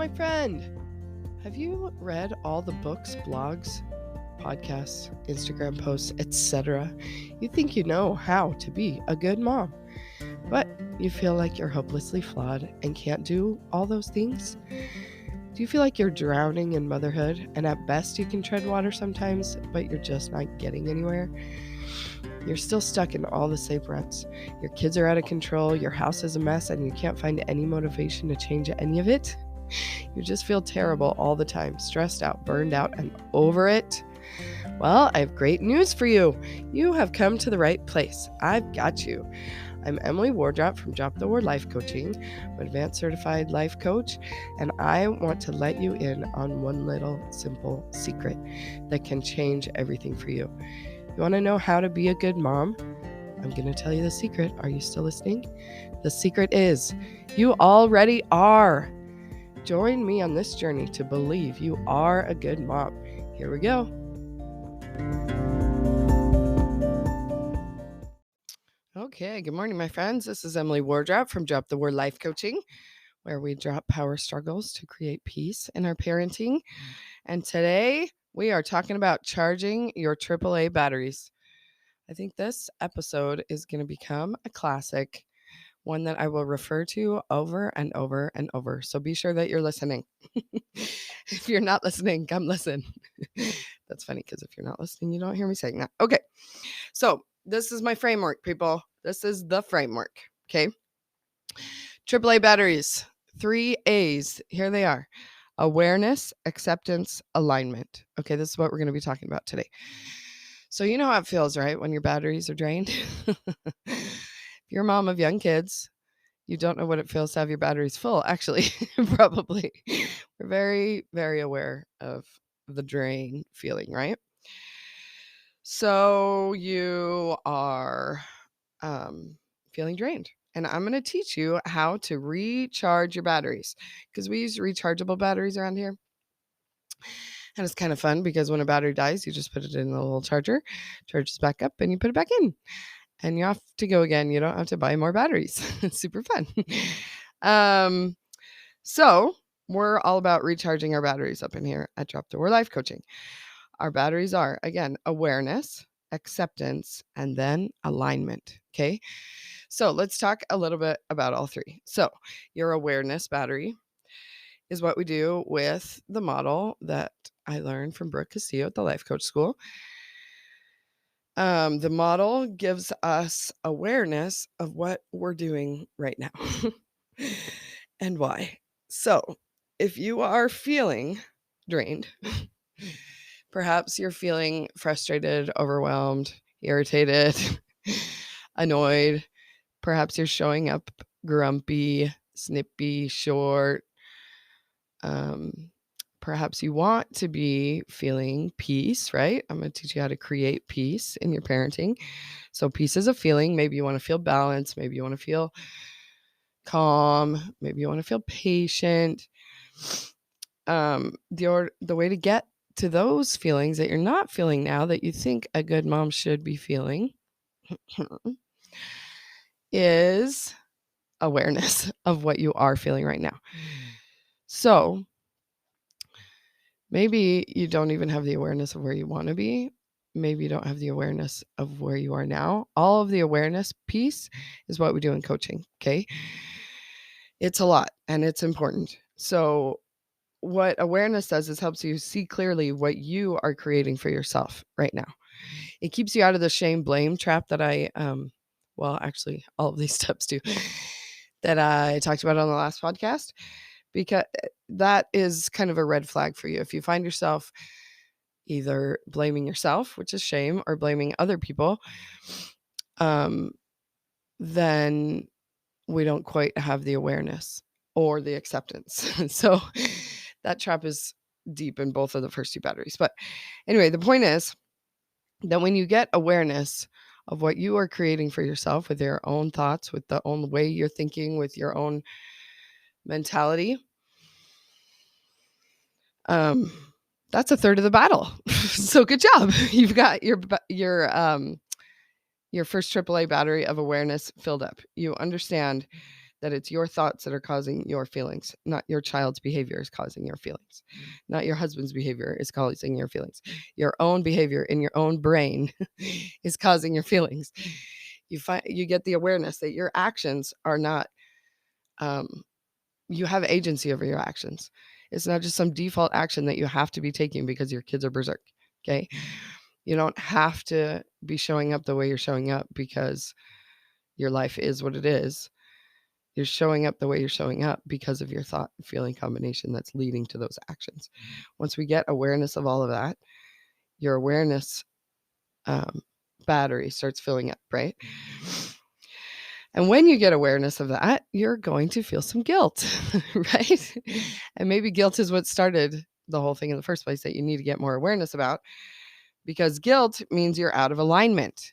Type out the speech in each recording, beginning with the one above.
my friend. Have you read all the books, blogs, podcasts, Instagram posts, etc.? You think you know how to be a good mom, but you feel like you're hopelessly flawed and can't do all those things? Do you feel like you're drowning in motherhood and at best you can tread water sometimes, but you're just not getting anywhere? You're still stuck in all the same ruts. Your kids are out of control, your house is a mess, and you can't find any motivation to change any of it? You just feel terrible all the time, stressed out, burned out, and over it? Well, I have great news for you. You have come to the right place. I've got you. I'm Emily Wardrop from Drop the Word Life Coaching. I'm an advanced certified life coach, and I want to let you in on one little simple secret that can change everything for you. You want to know how to be a good mom? I'm going to tell you the secret. Are you still listening? The secret is you already are. Join me on this journey to believe you are a good mom. Here we go. Okay, good morning, my friends. This is Emily Wardrop from Drop the Word Life Coaching, where we drop power struggles to create peace in our parenting. And today we are talking about charging your AAA batteries. I think this episode is going to become a classic, one that I will refer to over and over and over. So be sure that you're listening. If you're not listening, come listen. That's funny because if you're not listening, you don't hear me saying that. Okay. So this is my framework, people. This is the framework. Okay. AAA batteries, 3 A's. Here they are. Awareness, acceptance, alignment. Okay. This is what we're going to be talking about today. So you know how it feels, right? When your batteries are drained. If you're a mom of young kids, you don't know what it feels to have your batteries full. Actually, probably. We're very, very aware of the drain feeling, right? So you are feeling drained. And I'm going to teach you how to recharge your batteries because we use rechargeable batteries around here. And it's kind of fun because when a battery dies, you just put it in a little charger, charges back up, and you put it back in. And you're off to go again. You don't have to buy more batteries. It's super fun. So we're all about recharging our batteries up in here at Drop the Word Life Coaching. Our batteries are, again, awareness, acceptance, and then alignment. Okay. So let's talk a little bit about all three. So your awareness battery is what we do with the model that I learned from Brooke Castillo at the Life Coach School. The model gives us awareness of what we're doing right now and why. So if you are feeling drained, perhaps you're feeling frustrated, overwhelmed, irritated, annoyed. Perhaps you're showing up grumpy, snippy, short. Perhaps you want to be feeling peace, right? I'm going to teach you how to create peace in your parenting. So peace is a feeling. Maybe you want to feel balanced. Maybe you want to feel calm. Maybe you want to feel patient. The way to get to those feelings that you're not feeling now that you think a good mom should be feeling is awareness of what you are feeling right now. So maybe you don't even have the awareness of where you want to be. Maybe you don't have the awareness of where you are now. All of the awareness piece is what we do in coaching. Okay. It's a lot and it's important. So what awareness does is helps you see clearly what you are creating for yourself right now. It keeps you out of the shame blame trap that actually all of these steps do that I talked about on the last podcast, because that is kind of a red flag for you. If you find yourself either blaming yourself, which is shame, or blaming other people, then we don't quite have the awareness or the acceptance. So that trap is deep in both of the first two batteries. But anyway, the point is that when you get awareness of what you are creating for yourself with your own thoughts, with the own way you're thinking, with your own mentality, that's a third of the battle. So good job. You've got your first AAA battery of awareness filled up. You understand that it's your thoughts that are causing your feelings, not your child's behavior is causing your feelings, not your husband's behavior is causing your feelings. Your own behavior in your own brain is causing your feelings. You get the awareness that your actions are not, you have agency over your actions. It's not just some default action that you have to be taking because your kids are berserk. Okay. You don't have to be showing up the way you're showing up because your life is what it is. You're showing up the way you're showing up because of your thought and feeling combination that's leading to those actions. Once we get awareness of all of that, your awareness battery starts filling up, right? And when you get awareness of that, you're going to feel some guilt, right? And maybe guilt is what started the whole thing in the first place that you need to get more awareness about, because guilt means you're out of alignment.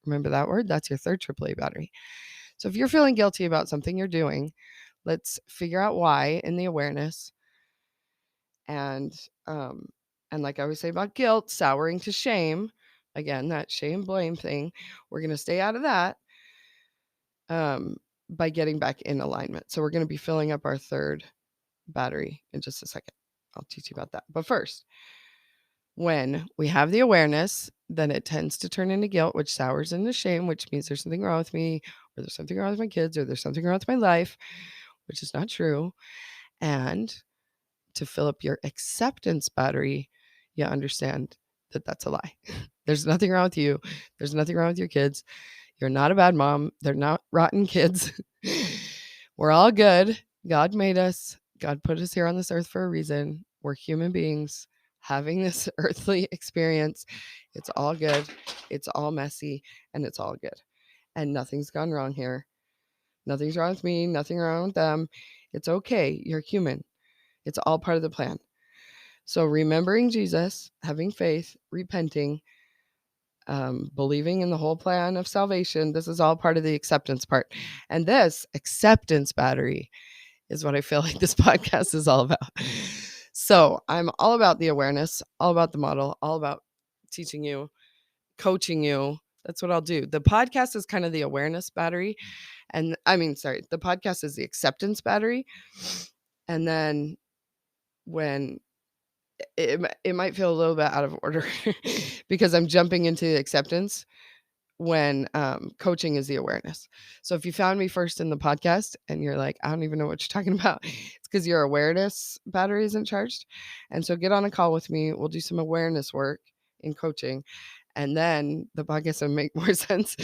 Remember that word? That's your third AAA battery. So if you're feeling guilty about something you're doing, let's figure out why in the awareness. And like I always say about guilt, souring to shame, again, that shame blame thing, we're going to stay out of that by getting back in alignment. So we're going to be filling up our third battery in just a second. I'll teach you about that. But first, when we have the awareness, then it tends to turn into guilt, which sours into shame, which means there's something wrong with me, or there's something wrong with my kids, or there's something wrong with my life, which is not true. And to fill up your acceptance battery, you understand that that's a lie. There's nothing wrong with you. There's nothing wrong with your kids. You're not a bad mom. They're not rotten kids. We're all good. God made us. God put us here on this earth for a reason. We're human beings having this earthly experience. It's all good. It's all messy, and it's all good. And nothing's gone wrong here. Nothing's wrong with me. Nothing wrong with them. It's okay. You're human. It's all part of the plan. So remembering Jesus, having faith, repenting, believing in the whole plan of salvation, this is all part of the acceptance part. And this acceptance battery is what I feel like this podcast is all about. So I'm all about the awareness, all about the model, all about teaching you, coaching you. That's what I'll do. The podcast is kind of the awareness battery. And the podcast is the acceptance battery. And then when it might feel a little bit out of order because I'm jumping into acceptance when coaching is the awareness. So if you found me first in the podcast and you're like, I don't even know what you're talking about, it's because your awareness battery isn't charged. And so get on a call with me. We'll do some awareness work in coaching. And then the podcast will make more sense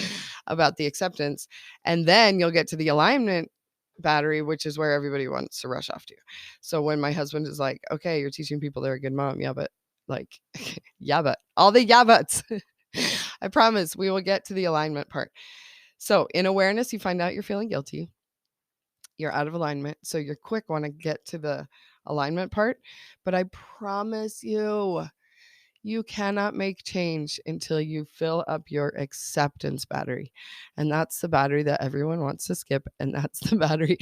about the acceptance. And then you'll get to the alignment battery, which is where everybody wants to rush off to. So when my husband is like, okay, you're teaching people they're a good mom. Yeah, but like, yeah, but all the yeah, buts. I promise we will get to the alignment part. So in awareness, you find out you're feeling guilty. You're out of alignment. So you're quick want to get to the alignment part. But I promise you cannot make change until you fill up your acceptance battery. And that's the battery that everyone wants to skip. And that's the battery.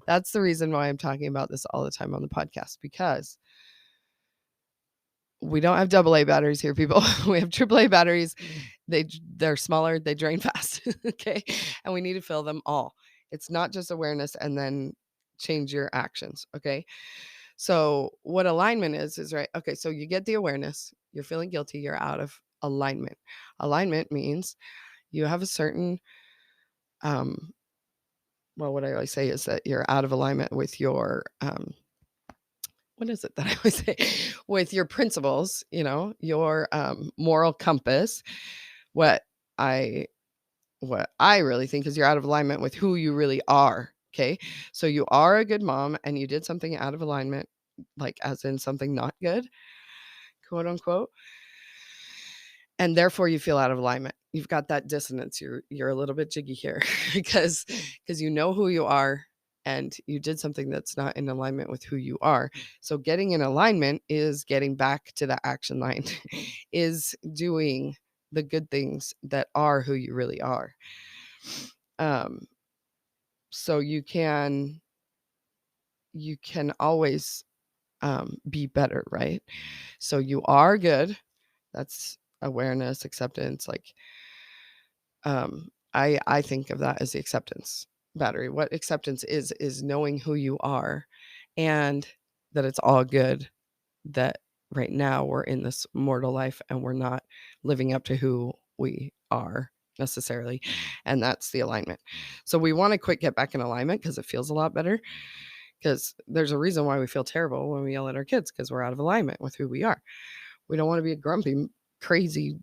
That's the reason why I'm talking about this all the time on the podcast, because we don't have AA batteries here, people. We have AAA batteries. They're smaller. They drain fast. Okay. And we need to fill them all. It's not just awareness and then change your actions. Okay. So what alignment is right. Okay. So you get the awareness. You're feeling guilty. You're out of alignment. Alignment means you have a certain, what I always say is that you're out of alignment with your, what is it that I always say? With your principles, your moral compass. What I really think is you're out of alignment with who you really are. Okay. So you are a good mom and you did something out of alignment, like as in something not good, quote unquote. And therefore you feel out of alignment. You've got that dissonance. You're a little bit jiggy here because you know who you are and you did something that's not in alignment with who you are. So getting in alignment is getting back to the action line, is doing the good things that are who you really are. So you can always be better, right? So you are good. That's awareness, acceptance. Like I think of that as the acceptance. battery. What acceptance is knowing who you are and that it's all good, that right now we're in this mortal life and we're not living up to who we are necessarily. And that's the alignment. So we want to get back in alignment because it feels a lot better. Because there's a reason why we feel terrible when we yell at our kids, because we're out of alignment with who we are. We don't want to be a grumpy, crazy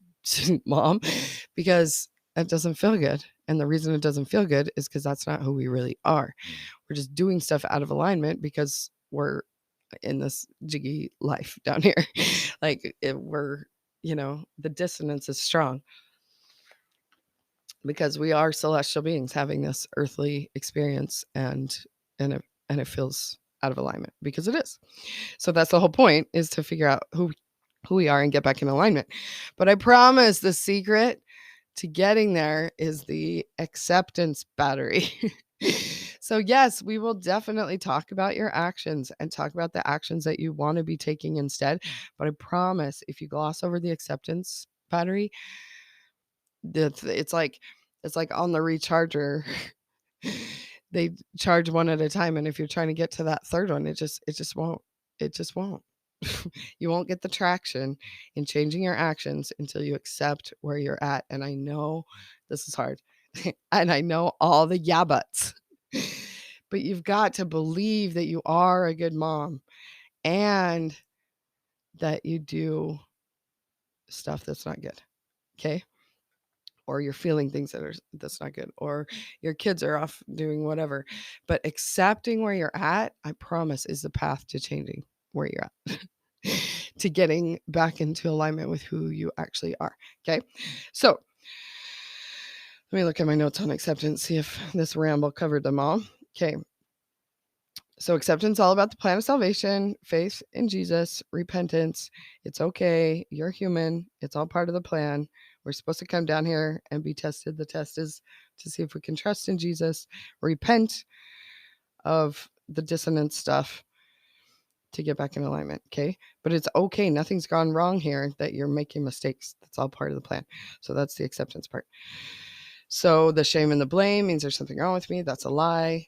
mom because that doesn't feel good. And the reason it doesn't feel good is because that's not who we really are. We're just doing stuff out of alignment because we're in this jiggy life down here. Like we're, the dissonance is strong because we are celestial beings having this earthly experience, and it feels out of alignment because it is. So that's the whole point, is to figure out who we are and get back in alignment. But I promise the secret to getting there is the acceptance battery. So yes, we will definitely talk about your actions and talk about the actions that you want to be taking instead. But I promise, if you gloss over the acceptance battery, it's like on the recharger. They charge one at a time, and if you're trying to get to that third one, it just won't. You won't get the traction in changing your actions until you accept where you're at. And I know this is hard. And I know all the yeah buts. But you've got to believe that you are a good mom and that you do stuff that's not good. Okay? Or you're feeling things that's not good, or your kids are off doing whatever. But accepting where you're at, I promise, is the path to changing where you're at. To getting back into alignment with who you actually are. Okay. So let me look at my notes on acceptance, see if this ramble covered them all. Okay. So acceptance, all about the plan of salvation, faith in Jesus, repentance. It's okay. You're human. It's all part of the plan. We're supposed to come down here and be tested. The test is to see if we can trust in Jesus, repent of the dissonance stuff, to get back in alignment. Okay. But it's okay. Nothing's gone wrong here, that you're making mistakes. That's all part of the plan. So that's the acceptance part. So the shame and the blame means there's something wrong with me. That's a lie.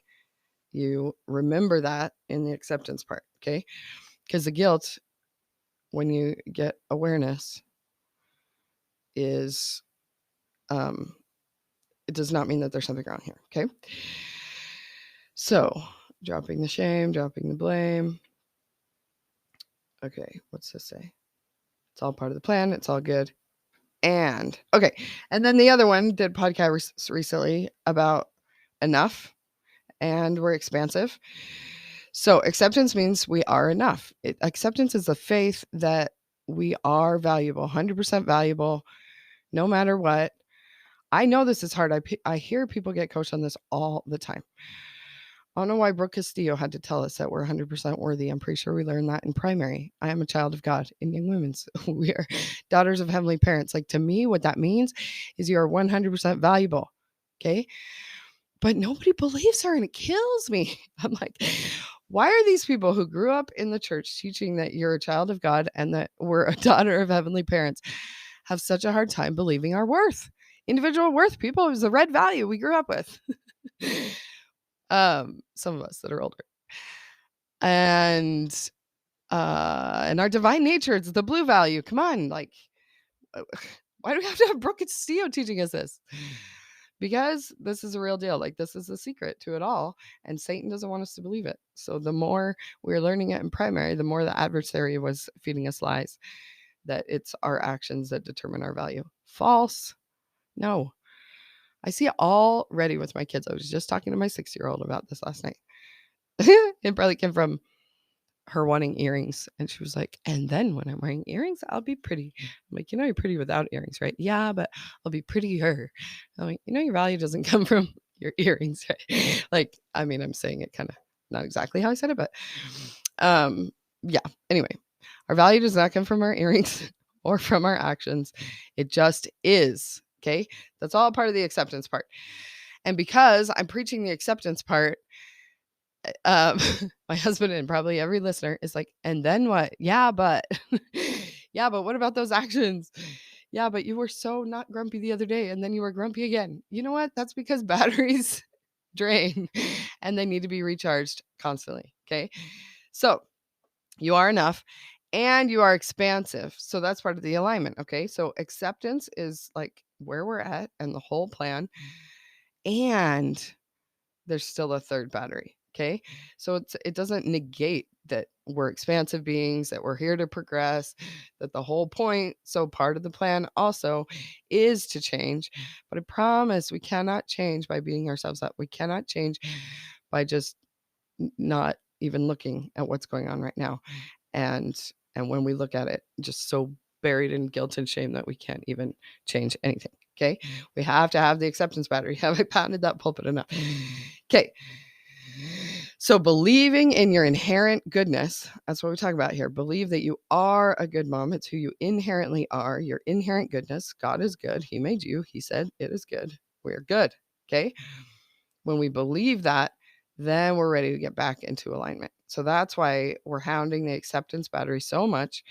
You remember that in the acceptance part. Okay. Because the guilt, when you get awareness, is, it does not mean that there's something wrong here. Okay. So dropping the shame, dropping the blame. Okay, what's this say? It's all part of the plan. It's all good. And okay. And then the other one did podcast recently about enough, and we're expansive. So acceptance means we are enough. Acceptance is the faith that we are valuable, 100% valuable, no matter what. I know this is hard. I hear people get coached on this all the time. I don't know why Brooke Castillo had to tell us that we're 100% worthy. I'm pretty sure we learned that in primary. I am a child of God in Young Women's. We are daughters of heavenly parents. Like, to me, what that means is you are 100% valuable. Okay. But nobody believes her, and it kills me. I'm like, why are these people who grew up in the church teaching that you're a child of God and that we're a daughter of heavenly parents have such a hard time believing our worth? Individual worth, people, is the red value we grew up with. Some of us that are older. And our divine nature, it's the blue value. Come on, like, why do we have to have Brooke Castillo teaching us this? Because this is a real deal. Like, this is the secret to it all, and Satan doesn't want us to believe it. So the more we're learning it in primary, the more the adversary was feeding us lies that it's our actions that determine our value. False. No. I see it already with my kids. I was just talking to my 6-year-old about this last night. It probably came from her wanting earrings, and she was like, and then when I'm wearing earrings, I'll be pretty. I'm like, you're pretty without earrings, right? Yeah, but I'll be prettier. I'm like, your value doesn't come from your earrings, right? Like, I mean, I'm saying it kind of not exactly how I said it, but yeah. Anyway, our value does not come from our earrings or from our actions. It just is. Okay. That's all part of the acceptance part. And because I'm preaching the acceptance part, my husband and probably every listener is like, and then what? Yeah, but yeah, but what about those actions? Yeah, but you were so not grumpy the other day, and then you were grumpy again. You know what? That's because batteries drain, and they need to be recharged constantly. Okay. So you are enough and you are expansive. So that's part of the alignment. Okay. So acceptance is like where we're at and the whole plan. And there's still a third battery. Okay. So it doesn't negate that we're expansive beings, that we're here to progress, that the whole point, so part of the plan also is to change. But I promise we cannot change by beating ourselves up. We cannot change by just not even looking at what's going on right now. And when we look at it, just so buried in guilt and shame that we can't even change anything. Okay. We have to have the acceptance battery. Have I pounded that pulpit enough? Okay. So believing in your inherent goodness, that's what we talk about here. Believe that you are a good mom. It's who you inherently are, your inherent goodness. God is good. He made you. He said it is good. We're good. Okay. When we believe that, then we're ready to get back into alignment. So that's why we're hounding the acceptance battery so much,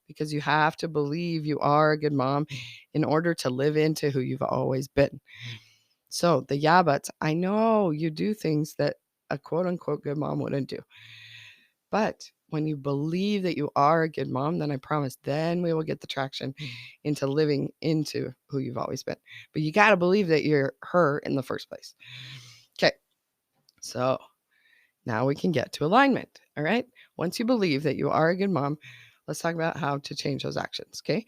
because you have to believe you are a good mom in order to live into who you've always been. So the yeah buts, I know you do things that a quote unquote good mom wouldn't do. But when you believe that you are a good mom, then I promise, then we will get the traction into living into who you've always been. But you got to believe that you're her in the first place. Okay. So now we can get to alignment. All right. Once you believe that you are a good mom, let's talk about how to change those actions. Okay.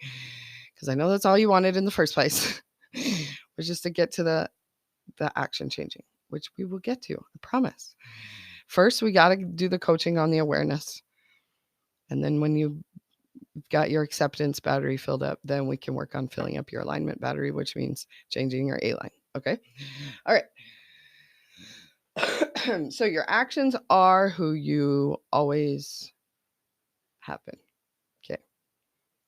Because I know that's all you wanted in the first place was just to get to the action changing, which we will get to, I promise. First, we got to do the coaching on the awareness. And then when you've got your acceptance battery filled up, then we can work on filling up your alignment battery, which means changing your A line. Okay. All right. So your actions are who you always have been. Okay.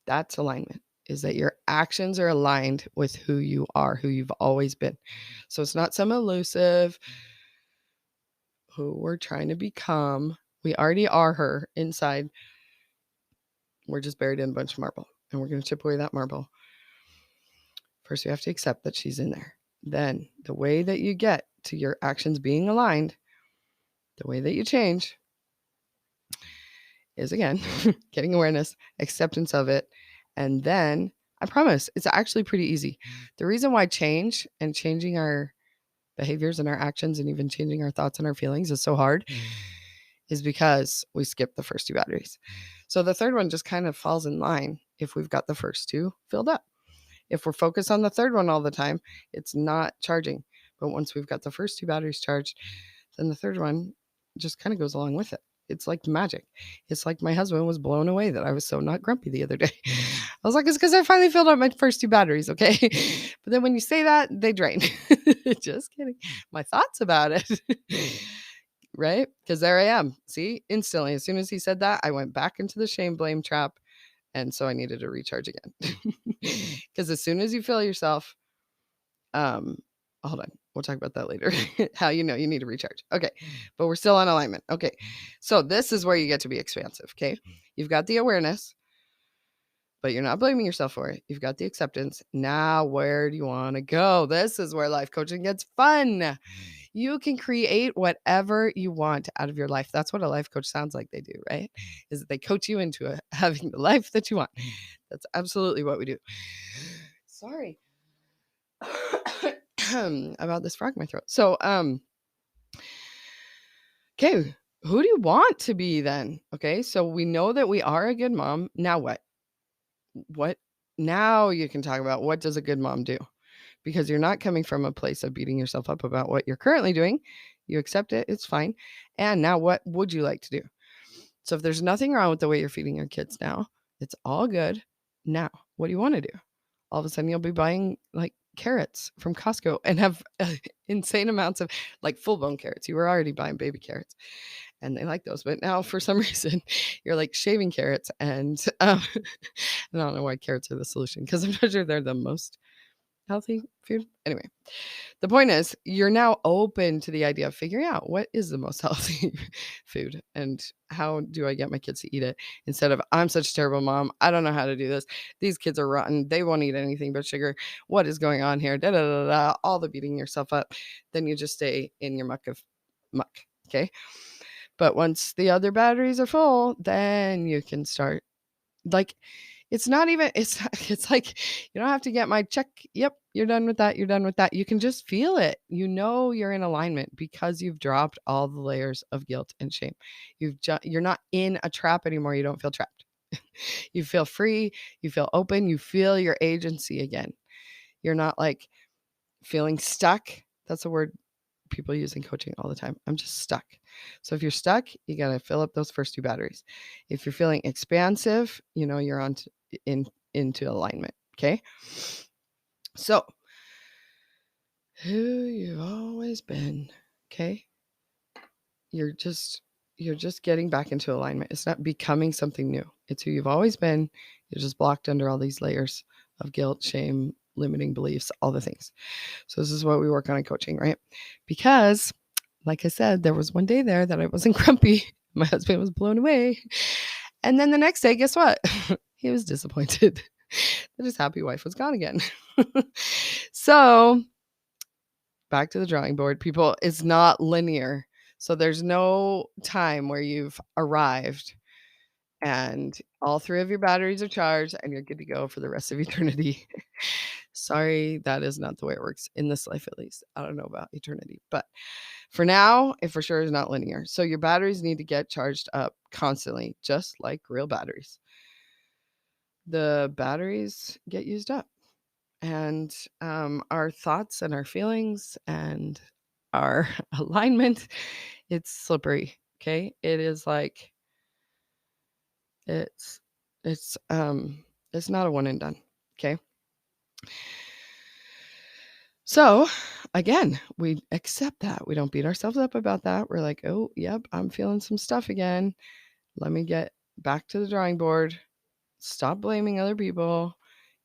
That's alignment, is that your actions are aligned with who you are, who you've always been. So it's not some elusive who we're trying to become. We already are her inside. We're just buried in a bunch of marble, and we're going to chip away that marble. First, we have to accept that she's in there. Then the way that you get to your actions being aligned, the way that you change is, again, getting awareness, acceptance of it. And then I promise it's actually pretty easy. The reason why change and changing our behaviors and our actions and even changing our thoughts and our feelings is so hard is because we skip the first two batteries. So the third one just kind of falls in line if we've got the first two filled up. If we're focused on the third one all the time, it's not charging. But once we've got the first two batteries charged, then the third one just kind of goes along with it. It's like magic. It's like my husband was blown away that I was so not grumpy the other day. I was like, it's because I finally filled up my first two batteries, okay? But then when you say that, they drain. Just kidding. My thoughts about it. Right? Because there I am. See, instantly, as soon as he said that, I went back into the shame blame trap. And so I needed to recharge again. Because as soon as you feel yourself, hold on, we'll talk about that later. How you know you need to recharge. Okay, but we're still on alignment. Okay, so this is where you get to be expansive. Okay, you've got the awareness, but you're not blaming yourself for it. You've got the acceptance. Now, where do you want to go? This is where life coaching gets fun. You can create whatever you want out of your life. That's what a life coach sounds like they do, right? Is that they coach you into having the life that you want. That's absolutely what we do. Sorry about this frog in my throat. So, okay, who do you want to be then? Okay, so we know that we are a good mom. Now what? What? Now you can talk about what does a good mom do? Because you're not coming from a place of beating yourself up about what you're currently doing. You accept it, it's fine. And now what would you like to do? So if there's nothing wrong with the way you're feeding your kids now, it's all good. Now, what do you want to do? All of a sudden you'll be buying like carrots from Costco and have insane amounts of like full-blown carrots. You were already buying baby carrots and they like those, but now for some reason you're like shaving carrots and I don't know why carrots are the solution because I'm not sure they're the most healthy food. Anyway, the point is you're now open to the idea of figuring out what is the most healthy food and how do I get my kids to eat it instead of I'm such a terrible mom. I don't know how to do this. These kids are rotten. They won't eat anything but sugar. What is going on here? Da, da, da, da, all the beating yourself up. Then you just stay in your muck of muck. Okay. But once the other batteries are full, then you can start like it's not even it's like you don't have to get my check. Yep, you're done with that. You're done with that. You can just feel it. You know you're in alignment because you've dropped all the layers of guilt and shame. You're not in a trap anymore. You don't feel trapped. You feel free, you feel open, you feel your agency again. You're not like feeling stuck. That's a word people use in coaching all the time. I'm just stuck. So if you're stuck, you got to fill up those first two batteries. If you're feeling expansive, you know you're into alignment. Okay. So who you've always been. Okay. You're just getting back into alignment. It's not becoming something new. It's who you've always been. You're just blocked under all these layers of guilt, shame, limiting beliefs, all the things. So this is what we work on in coaching, right? Because like I said, there was one day there that I wasn't grumpy. My husband was blown away. And then the next day, guess what? He was disappointed that his happy wife was gone again. So back to the drawing board, people. It's not linear. So there's no time where you've arrived and all three of your batteries are charged and you're good to go for the rest of eternity. Sorry, that is not the way it works in this life, at least. I don't know about eternity, but for now, it for sure is not linear. So your batteries need to get charged up constantly, just like real batteries. The batteries get used up, and our thoughts and our feelings and our alignment, it's slippery. Okay, it is like it's not a one and done. Okay. So again, we accept that. We don't beat ourselves up about that. We're like, oh, yep, I'm feeling some stuff again. Let me get back to the drawing board. Stop blaming other people.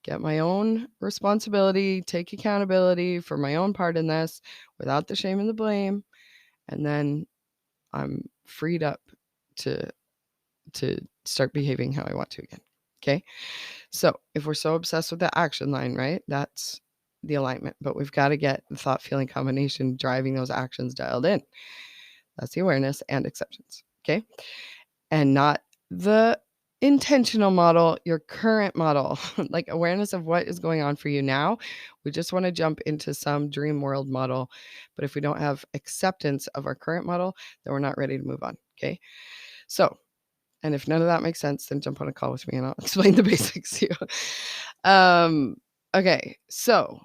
Get my own responsibility. Take accountability for my own part in this without the shame and the blame. And then I'm freed up to start behaving how I want to again. Okay. So if we're so obsessed with the action line, right? That's the alignment, but we've got to get the thought feeling combination driving those actions dialed in. That's the awareness and acceptance. Okay. And not the intentional model, your current model, like awareness of what is going on for you now. We just want to jump into some dream world model. But if we don't have acceptance of our current model, then we're not ready to move on. Okay. So, and if none of that makes sense, then jump on a call with me and I'll explain the basics to you. Okay. So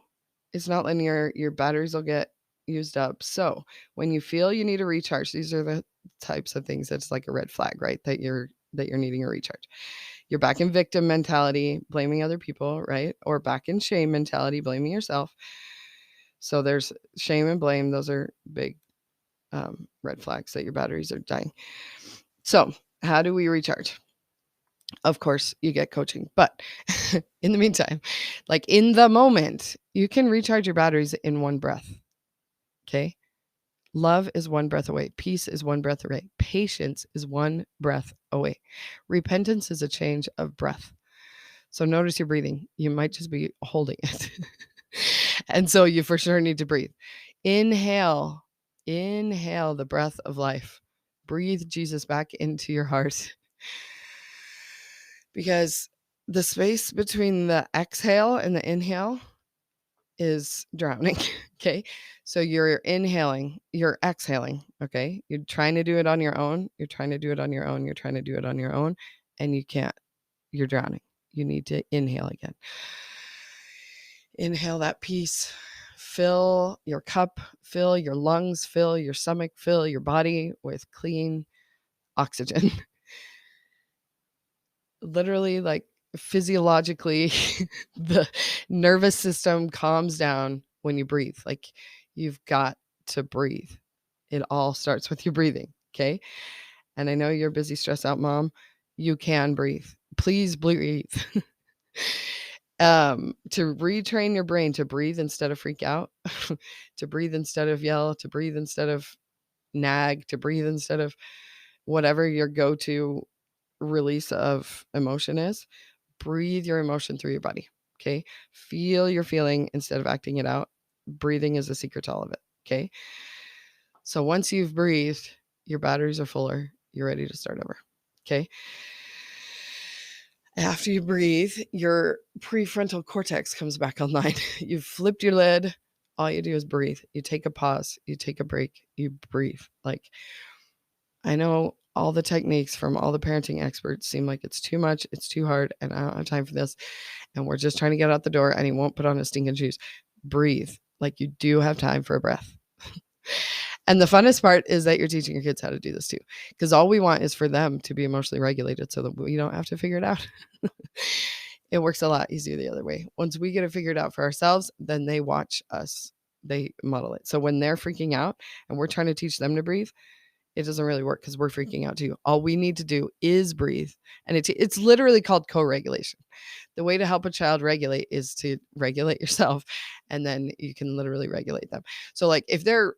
it's not linear. Your batteries will get used up. So when you feel you need a recharge, these are the types of things that's like a red flag, right? That you're needing a recharge. You're back in victim mentality, blaming other people, right? Or back in shame mentality, blaming yourself. So there's shame and blame. Those are big red flags that your batteries are dying. So how do we recharge? Of course, you get coaching, but in the meantime, like in the moment, you can recharge your batteries in one breath. Okay. Love is one breath away. Peace is one breath away. Patience is one breath away. Repentance is a change of breath. So notice your breathing. You might just be holding it. And so you for sure need to breathe. Inhale the breath of life. Breathe Jesus back into your heart. Because the space between the exhale and the inhale is drowning. Okay. So you're inhaling, you're exhaling. Okay. You're trying to do it on your own. You're trying to do it on your own. You're trying to do it on your own. And you can't. You're drowning. You need to inhale again. Inhale that peace. Fill your cup, fill your lungs, fill your stomach, fill your body with clean oxygen. Literally, like physiologically, the nervous system calms down when you breathe. Like you've got to breathe. It all starts with your breathing. Okay. And I know you're a busy, stressed out mom. You can breathe. Please breathe. To retrain your brain to breathe instead of freak out, to breathe instead of yell, to breathe instead of nag, to breathe instead of whatever your go-to release of emotion is. Breathe your emotion through your body. Okay. Feel your feeling instead of acting it out. Breathing is the secret to all of it. Okay. So once you've breathed, your batteries are fuller. You're ready to start over. Okay. After you breathe, your prefrontal cortex comes back online. You've flipped your lid. All you do is breathe. You take a pause. You take a break. You breathe. Like, I know all the techniques from all the parenting experts seem like it's too much. It's too hard. And I don't have time for this. And we're just trying to get out the door and he won't put on his stinking shoes. Breathe. Like, you do have time for a breath. And the funnest part is that you're teaching your kids how to do this too. Because all we want is for them to be emotionally regulated so that we don't have to figure it out. It works a lot easier the other way. Once we get it figured out for ourselves, then they watch us. They model it. So when they're freaking out and we're trying to teach them to breathe, it doesn't really work because we're freaking out too. All we need to do is breathe. And it's literally called co-regulation. The way to help a child regulate is to regulate yourself, and then you can literally regulate them. So like if they're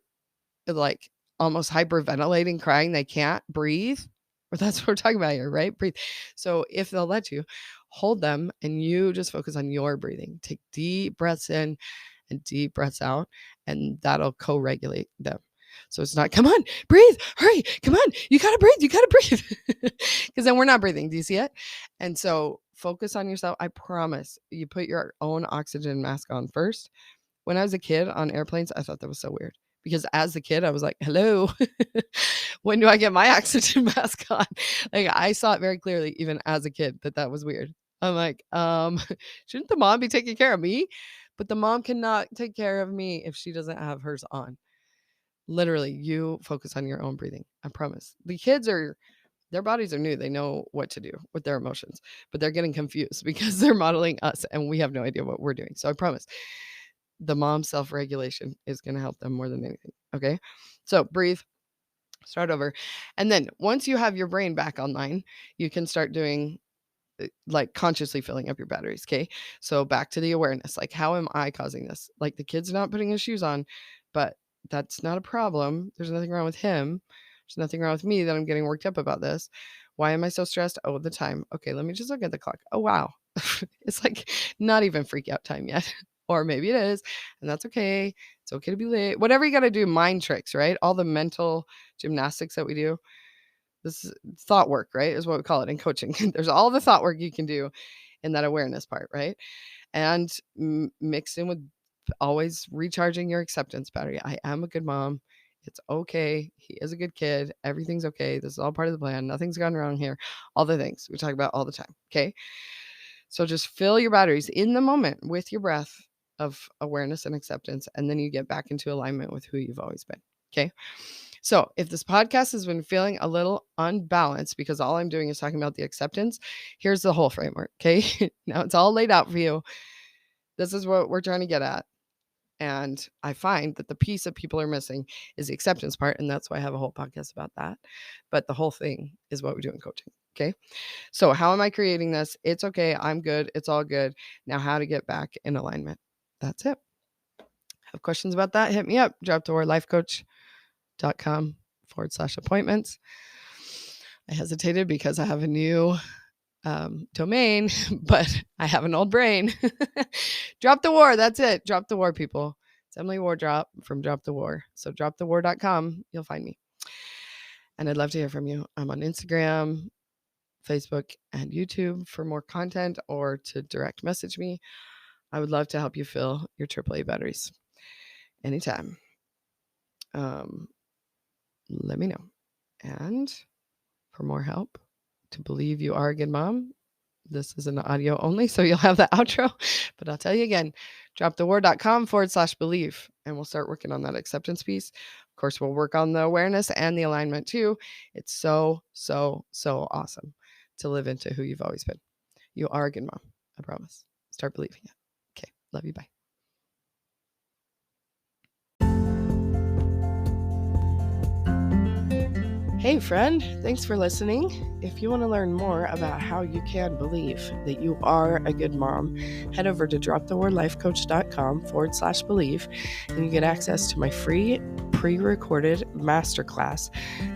like almost hyperventilating, crying, they can't breathe. But that's what we're talking about here, right? Breathe. So if they'll let you, hold them and you just focus on your breathing. Take deep breaths in and deep breaths out, and that'll co-regulate them. So it's not, come on, breathe, hurry, come on, you gotta breathe. Because then we're not breathing. Do you see it? And so focus on yourself. I promise you put your own oxygen mask on first. When I was a kid on airplanes, I thought that was so weird. Because as a kid, I was like, hello, when do I get my oxygen mask on? Like, I saw it very clearly, even as a kid, that was weird. I'm like, shouldn't the mom be taking care of me? But the mom cannot take care of me if she doesn't have hers on. Literally, you focus on your own breathing. I promise. The kids their bodies are new. They know what to do with their emotions, but they're getting confused because they're modeling us and we have no idea what we're doing. So I promise the mom self-regulation is going to help them more than anything. Okay. So breathe, start over. And then once you have your brain back online, you can start doing like consciously filling up your batteries. Okay. So back to the awareness, like, how am I causing this? Like, the kid's not putting his shoes on, but that's not a problem. There's nothing wrong with him. There's nothing wrong with me that I'm getting worked up about this. Why am I so stressed? Oh, the time. Okay. Let me just look at the clock. Oh, wow. It's like not even freak out time yet. Or maybe it is, and that's okay. It's okay to be late. Whatever you got to do, mind tricks, right? All the mental gymnastics that we do. This is thought work, right? Is what we call it in coaching. There's all the thought work you can do in that awareness part, right? And mixed in with always recharging your acceptance battery. I am a good mom. It's okay. He is a good kid. Everything's okay. This is all part of the plan. Nothing's gone wrong here. All the things we talk about all the time. Okay. So just fill your batteries in the moment with your breath of awareness and acceptance, and then you get back into alignment with who you've always been. Okay. So if this podcast has been feeling a little unbalanced because all I'm doing is talking about the acceptance, here's the whole framework. Okay. Now it's all laid out for you. This is what we're trying to get at. And I find that the piece that people are missing is the acceptance part. And that's why I have a whole podcast about that. But the whole thing is what we do in coaching. Okay. So how am I creating this? It's okay. I'm good. It's all good. Now, how to get back in alignment. That's it. Have questions about that? Hit me up. Drop to lifecoach.com/appointments. I hesitated because I have a new domain, but I have an old brain. Drop the war. That's it. Drop the war, people. It's Emily Wardrop from Drop the War. So dropthewar.com. You'll find me. And I'd love to hear from you. I'm on Instagram, Facebook, and YouTube for more content, or to direct message me. I would love to help you fill your AAA batteries anytime. Let me know. And for more help to believe you are a good mom, this is an audio only, so you'll have the outro. But I'll tell you again, dropthewar.com/believe, and we'll start working on that acceptance piece. Of course, we'll work on the awareness and the alignment too. It's so, so, so awesome to live into who you've always been. You are a good mom. I promise. Start believing it. Okay. Love you. Bye. Hey friend, thanks for listening. If you want to learn more about how you can believe that you are a good mom, head over to dropthewordlifecoach.com/believe and you get access to my free pre-recorded masterclass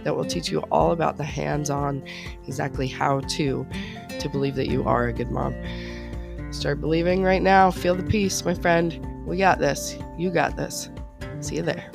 that will teach you all about the hands-on, exactly how to believe that you are a good mom. Start believing right now. Feel the peace, my friend. We got this. You got this. See you there.